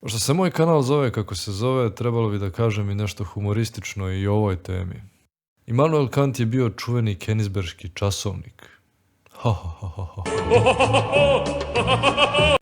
Pošto se moj kanal zove kako se zove, trebalo bi da kažem i nešto humoristično i o ovoj temi. Immanuel Kant je bio čuveni kenisberški časovnik.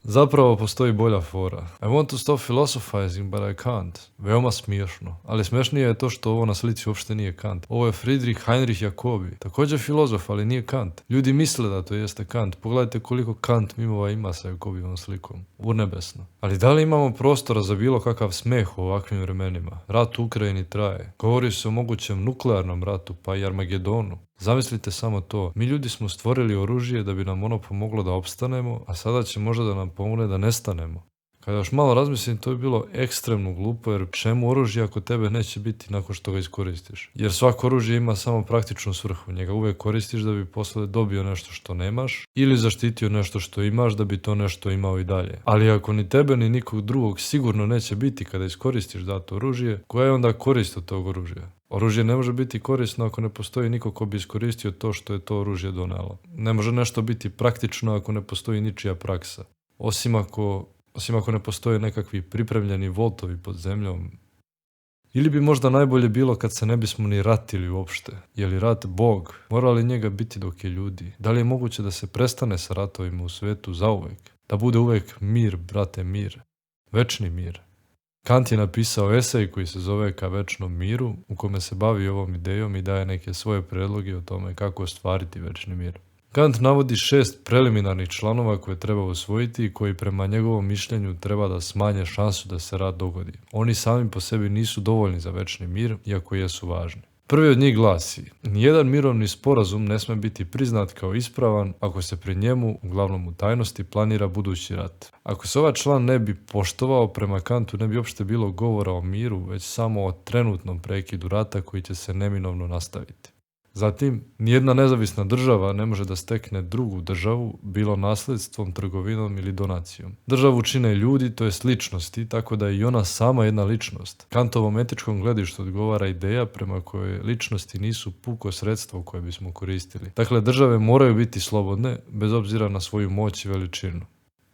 Zapravo postoji bolja fora. I want to stop philosophizing, but I can't. Veoma smiješno. Ali smešnije je to što ovo na slici uopšte nije Kant. Ovo je Friedrich Heinrich Jacobi. Također filozof, ali nije Kant. Ljudi misle da to jeste Kant. Pogledajte koliko Kant mimova ima sa Jacobijevom slikom. Urnebesno. Ali da li imamo prostora za bilo kakav smeh u ovakvim vremenima? Rat u Ukrajini traje. Govori se o mogućem nuklearnom ratu, pa i Armagedonu. Zamislite samo to, mi ljudi smo stvorili oružje da bi nam ono pomoglo da opstanemo, a sada će možda da nam pomogne da nestanemo. Kada još malo razmislim, to je bilo ekstremno glupo, jer čemu oružje ako tebe neće biti nakon što ga iskoristiš? Jer svako oružje ima samo praktičnu svrhu, njega uvijek koristiš da bi posle dobio nešto što nemaš, ili zaštitio nešto što imaš da bi to nešto imao i dalje. Ali ako ni tebe ni nikog drugog sigurno neće biti kada iskoristiš dato oružje, koja je onda korist od tog oružja? Oružje ne može biti korisno ako ne postoji niko ko bi iskoristio to što je to oružje donelo. Ne može nešto biti praktično ako ne postoji ničija praksa. Osim ako ne postoje nekakvi pripremljeni voltovi pod zemljom. Ili bi možda najbolje bilo kad se ne bismo ni ratili uopšte. Je li rat Bog? Mora li njega biti dok je ljudi? Da li je moguće da se prestane sa ratovima u svetu zauvek? Da bude uvek mir, brate, mir. Večni mir. Kant je napisao esej koji se zove Ka večnom miru, u kome se bavi ovom idejom i daje neke svoje predloge o tome kako ostvariti večni mir. Kant navodi 6 preliminarnih članova koje treba usvojiti i koji prema njegovom mišljenju treba da smanje šansu da se rat dogodi. Oni sami po sebi nisu dovoljni za večni mir, iako jesu važni. Prvi od njih glasi: nijedan mirovni sporazum ne sme biti priznat kao ispravan ako se pri njemu, uglavnom u tajnosti, planira budući rat. Ako se ovaj član ne bi poštovao, prema Kantu ne bi uopšte bilo govora o miru, već samo o trenutnom prekidu rata koji će se neminovno nastaviti. Zatim, nijedna nezavisna država ne može da stekne drugu državu, bilo nasledstvom, trgovinom ili donacijom. Državu čine ljudi, to jest ličnosti, tako da je i ona sama jedna ličnost. Kantovom etičkom gledištu odgovara ideja prema kojoj ličnosti nisu puko sredstvo koje bismo koristili. Dakle, države moraju biti slobodne, bez obzira na svoju moć i veličinu.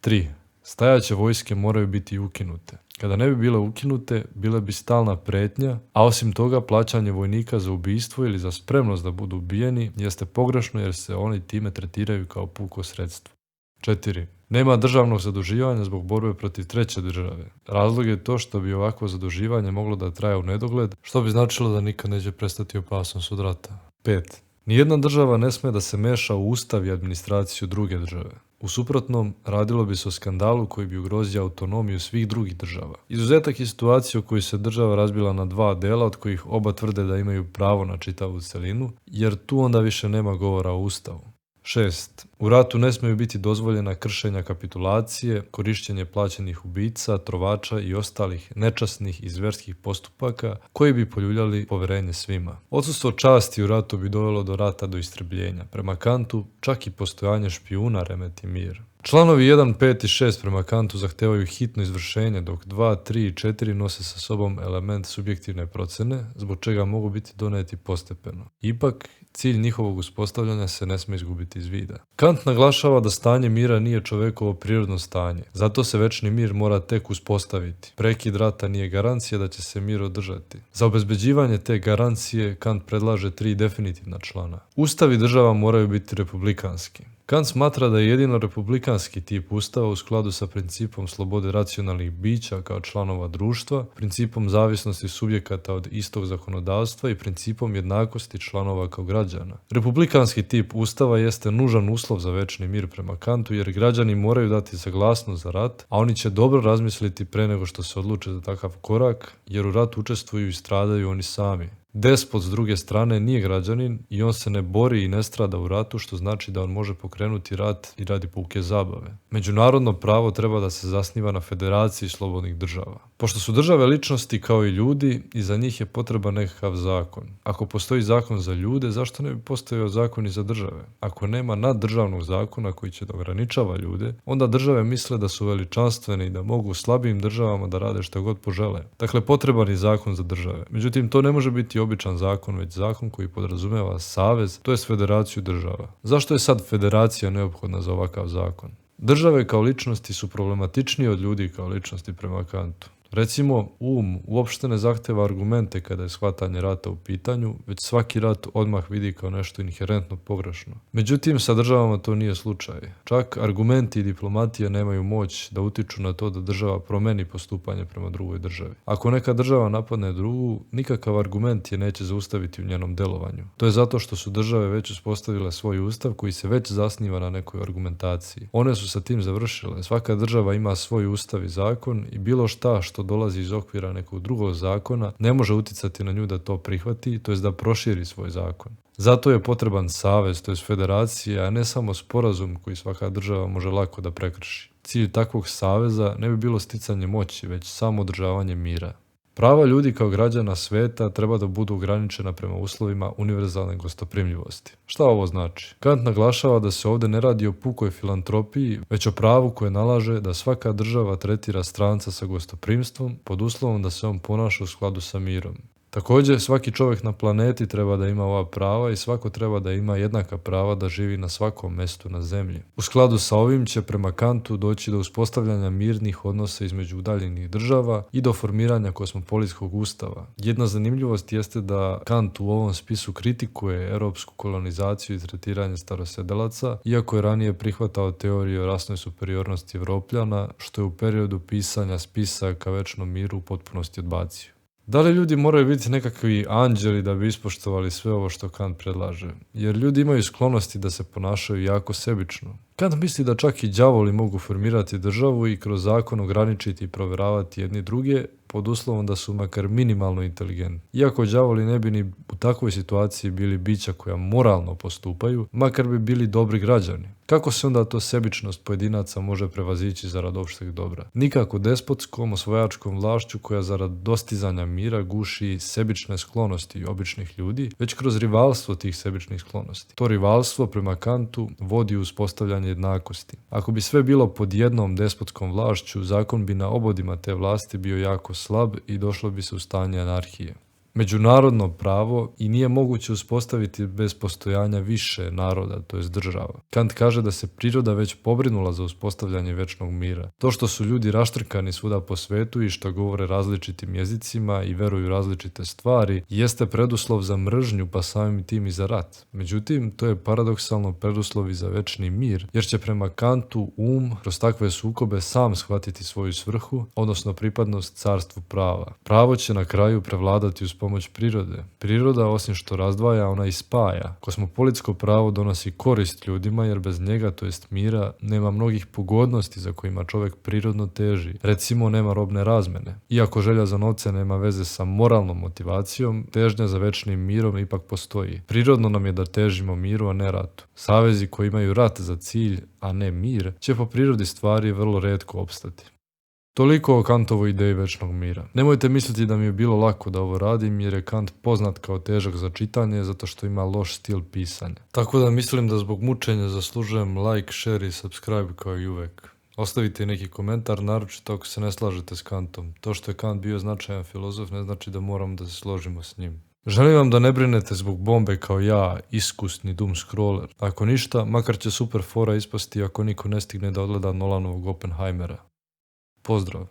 3. Stajaće vojske moraju biti ukinute. Kada ne bi bile ukinute, bile bi stalna pretnja, a osim toga plaćanje vojnika za ubistvo ili za spremnost da budu ubijeni jeste pogrešno jer se oni time tretiraju kao puko sredstvo. 4. Nema državnog zaduživanja zbog borbe protiv treće države. Razlog je to što bi ovakvo zaduživanje moglo da traje u nedogled, što bi značilo da nikad neće prestati opasnost od rata. 5. Nijedna država ne sme da se meša u ustav i administraciju druge države. U suprotnom, radilo bi se o skandalu koji bi ugrozio autonomiju svih drugih država. Izuzetak je situacija u kojoj se država razbila na 2 dela, od kojih oba tvrde da imaju pravo na čitavu celinu, jer tu onda više nema govora o ustavu. 6. U ratu ne smiju biti dozvoljena kršenja kapitulacije, korišćenje plaćenih ubica, trovača i ostalih nečasnih i zverskih postupaka koji bi poljuljali poverenje svima. Odsustvo časti u ratu bi dovelo do rata do istrebljenja. Prema Kantu, čak i postojanje špijuna remeti mir. Članovi 1, 5 i 6 prema Kantu zahtevaju hitno izvršenje, dok 2, 3 i 4 nose sa sobom element subjektivne procene, zbog čega mogu biti doneti postepeno. Ipak, cilj njihovog uspostavljanja se ne sme izgubiti iz vida. Kant naglašava da stanje mira nije čovekovo prirodno stanje, zato se večni mir mora tek uspostaviti. Prekid rata nije garancija da će se mir održati. Za obezbeđivanje te garancije Kant predlaže 3 definitivna člana. Ustavi država moraju biti republikanski. Kant smatra da je jedino republikanski tip ustava u skladu sa principom slobode racionalnih bića kao članova društva, principom zavisnosti subjekata od istog zakonodavstva i principom jednakosti članova kao građana. Republikanski tip ustava jeste nužan uslov za večni mir prema Kantu jer građani moraju dati saglasnost za rat, a oni će dobro razmisliti pre nego što se odluče za takav korak, jer u ratu učestvuju i stradaju oni sami. Despot s druge strane nije građanin i on se ne bori i ne strada u ratu, što znači da on može pokrenuti rat i radi puke zabave. Međunarodno pravo treba da se zasniva na federaciji slobodnih država. Pošto su države ličnosti kao i ljudi, i za njih je potreban nekakav zakon. Ako postoji zakon za ljude, zašto ne bi postojao zakon i za države? Ako nema naddržavnog zakona koji će da ograničava ljude, onda države misle da su veličanstvene i da mogu slabijim državama da rade što god požele. Dakle, potreban je zakon za države. Međutim, to ne može biti običan zakon, već zakon koji podrazumeva savez, to jest federaciju država. Zašto je sad federacija neophodna za ovakav zakon? Države kao ličnosti su problematičnije od ljudi kao ličnosti prema Kantu. Recimo, uopšte ne zahteva argumente kada je shvatanje rata u pitanju, već svaki rat odmah vidi kao nešto inherentno pogrešno. Međutim, sa državama to nije slučaj. Čak argumenti i diplomatija nemaju moć da utiču na to da država promeni postupanje prema drugoj državi. Ako neka država napadne drugu, nikakav argument je neće zaustaviti u njenom delovanju. To je zato što su države već uspostavile svoj ustav koji se već zasniva na nekoj argumentaciji. One su sa tim završile. Svaka država ima svoj ustav i zakon i bilo šta što dolazi iz okvira nekog drugog zakona ne može uticati na nju da to prihvati, to jest da proširi svoj zakon. Zato je potreban savez, to jest federacija, a ne samo sporazum koji svaka država može lako da prekrši. Cilj takvog saveza ne bi bilo sticanje moći, već samo održavanje mira. Prava ljudi kao građana sveta treba da budu ograničena prema uslovima univerzalne gostoprimljivosti. Šta ovo znači? Kant naglašava da se ovdje ne radi o pukoj filantropiji, već o pravu koje nalaže da svaka država tretira stranca sa gostoprimstvom pod uslovom da se on ponaša u skladu sa mirom. Također, svaki čovjek na planeti treba da ima ova prava i svako treba da ima jednaka prava da živi na svakom mjestu na zemlji. U skladu sa ovim će prema Kantu doći do uspostavljanja mirnih odnosa između udaljenih država i do formiranja kosmopolitskog ustava. Jedna zanimljivost jeste da Kant u ovom spisu kritikuje europsku kolonizaciju i tretiranje starosedelaca, iako je ranije prihvatao teoriju o rasnoj superiornosti Evropljana, što je u periodu pisanja spisa ka večnom miru u potpunosti odbacio. Da li ljudi moraju biti nekakvi anđeli da bi ispoštovali sve ovo što Kant predlaže? Jer ljudi imaju sklonosti da se ponašaju jako sebično. Kant misli da čak i đavoli mogu formirati državu i kroz zakon ograničiti i provjeravati jedni druge pod uslovom da su makar minimalno inteligentni. Iako đavoli ne bi ni u takvoj situaciji bili bića koja moralno postupaju, makar bi bili dobri građani. Kako se onda to sebičnost pojedinaca može prevazići zarad opšteg dobra? Nikako despotskom, osvajačkom vlašću koja zarad dostizanja mira guši sebične sklonosti običnih ljudi, već kroz rivalstvo tih sebičnih sklonosti. To rivalstvo prema Kantu vodi u uspostavljanje jednakosti. Ako bi sve bilo pod jednom despotskom vlašću, zakon bi na obodima te vlasti bio jako slab i došlo bi se u stanje anarhije. Međunarodno pravo i nije moguće uspostaviti bez postojanja više naroda, to jest država. Kant kaže da se priroda već pobrinula za uspostavljanje večnog mira. To što su ljudi raštrkani svuda po svetu i što govore različitim jezicima i veruju različite stvari, jeste preduslov za mržnju pa samim tim i za rat. Međutim, to je paradoksalno preduslov i za večni mir, jer će prema Kantu kroz takve sukobe sam shvatiti svoju svrhu, odnosno pripadnost carstvu prava. Pravo će na kraju prevladati uz pomoć prirode. Priroda, osim što razdvaja, ona i spaja. Kosmopolitsko pravo donosi korist ljudima jer bez njega, to jest mira, nema mnogih pogodnosti za kojima čovjek prirodno teži. Recimo, nema robne razmene. Iako želja za novce nema veze sa moralnom motivacijom, težnja za večnim mirom ipak postoji. Prirodno nam je da težimo miru, a ne ratu. Savezi koji imaju rat za cilj, a ne mir, će po prirodi stvari vrlo retko opstati. Toliko o Kantovoj ideji večnog mira. Nemojte misliti da mi je bilo lako da ovo radim jer je Kant poznat kao težak za čitanje zato što ima loš stil pisanja. Tako da mislim da zbog mučenja zaslužujem like, share i subscribe kao i uvek. Ostavite neki komentar, naročito ako se ne slažete s Kantom. To što je Kant bio značajan filozof ne znači da moramo da se složimo s njim. Želim vam da ne brinete zbog bombe kao ja, iskusni doom scroller. Ako ništa, makar će super fora ispasti ako niko ne stigne da odgleda Nolanovog Oppenheimera. Pozdrav!